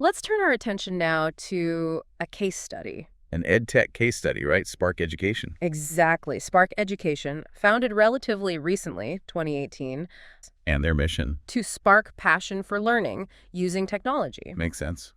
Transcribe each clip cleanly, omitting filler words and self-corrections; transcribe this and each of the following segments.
Let's turn our attention now to a case study. An ed tech case study, right? Spark Education. Exactly. Spark Education, founded relatively recently, 2018, And their mission. to spark passion for learning using technology. Makes sense.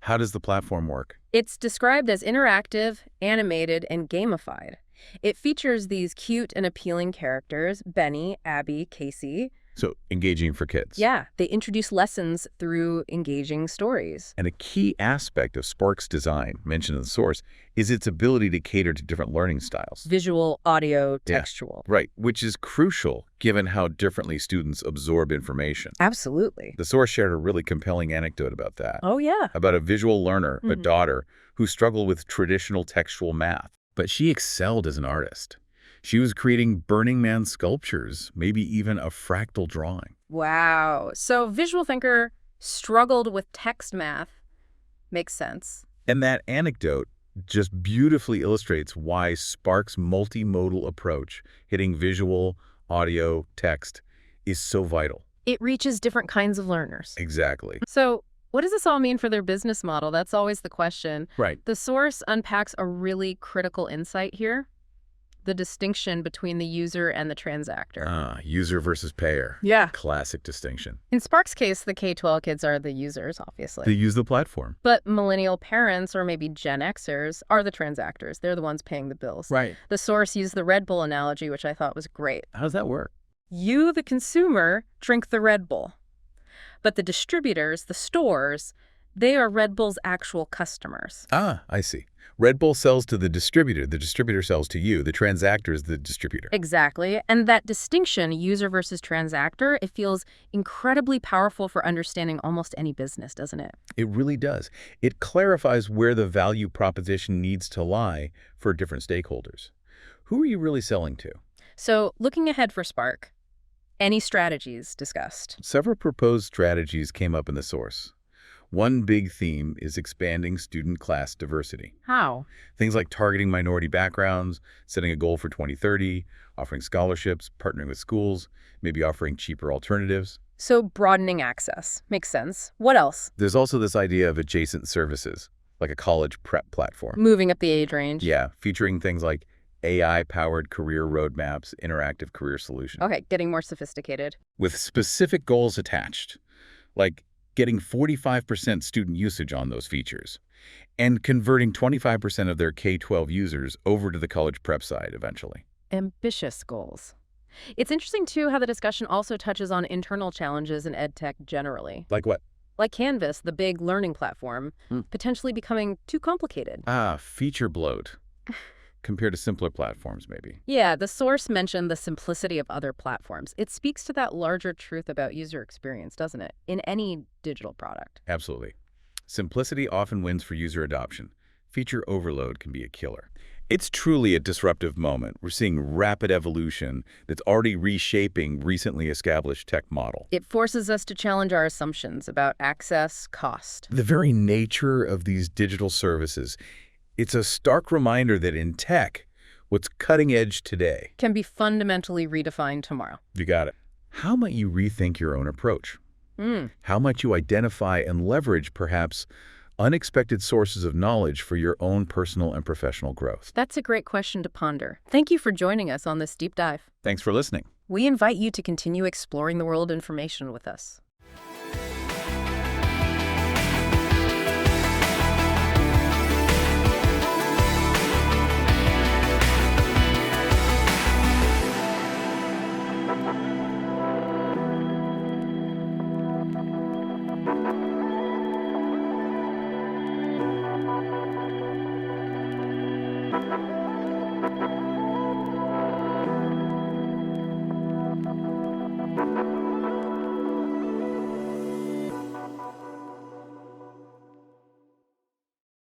How does the platform work? It's described as interactive, animated, and gamified. It features these cute and appealing characters, Benny, Abby, Casey. So, engaging for kids. Yeah, they introduce lessons through engaging stories. And a key aspect of Spark's design, mentioned in the source, is its ability to cater to different learning styles. Visual, audio, textual. Right, which is crucial given how differently students absorb information. Absolutely. The source shared a really compelling anecdote about that. Oh, yeah. About a visual learner, a daughter, who struggled with traditional textual math. But she excelled as an artist. She was creating Burning Man sculptures, maybe even a fractal drawing. Wow. So visual thinker struggled with text math. Makes sense. And that anecdote just beautifully illustrates why Spark's multimodal approach, hitting visual, audio, text, is so vital. It reaches different kinds of learners. Exactly. So what does this all mean for their business model? That's always the question. Right. The source unpacks a really critical insight here. The distinction between the user and the transactor. User versus payer. Yeah. Classic distinction. In Spark's case, the K-12 kids are the users, obviously. They use the platform. But millennial parents, or maybe Gen Xers, are the transactors. They're the ones paying the bills. Right. The source used the Red Bull analogy, which I thought was great. How does that work? You, the consumer, drink the Red Bull. But the distributors, the stores, they are Red Bull's actual customers. I see. Red Bull sells to the distributor sells to you, the transactor is the distributor. Exactly. And that distinction, user versus transactor, it feels incredibly powerful for understanding almost any business, doesn't it? It really does. It clarifies where the value proposition needs to lie for different stakeholders. Who are you really selling to? So looking ahead for Spark, any strategies discussed? Several proposed strategies came up in the source. One big theme is expanding student class diversity. How? Things like targeting minority backgrounds, setting a goal for 2030, offering scholarships, partnering with schools, maybe offering cheaper alternatives. So broadening access. Makes sense. What else? There's also this idea of adjacent services, like a college prep platform. Moving up the age range. Yeah, featuring things like AI-powered career roadmaps, interactive career solutions. Okay, getting more sophisticated. With specific goals attached, like getting 45% student usage on those features, and converting 25% of their K-12 users over to the college prep side eventually. Ambitious goals. It's interesting, too, how the discussion also touches on internal challenges in EdTech generally. Like what? Like Canvas, the big learning platform, potentially becoming too complicated. Feature bloat. Compared to simpler platforms, maybe. Yeah, the source mentioned the simplicity of other platforms. It speaks to that larger truth about user experience, doesn't it? In any digital product. Absolutely. Simplicity often wins for user adoption. Feature overload can be a killer. It's truly a disruptive moment. We're seeing rapid evolution that's already reshaping recently established tech model. It forces us to challenge our assumptions about access, cost. The very nature of these digital services, it's a stark reminder that in tech, what's cutting edge today can be fundamentally redefined tomorrow. You got it. How might you rethink your own approach? How might you identify and leverage perhaps unexpected sources of knowledge for your own personal and professional growth? That's a great question to ponder. Thank you for joining us on this deep dive. Thanks for listening. We invite you to continue exploring the world of information with us.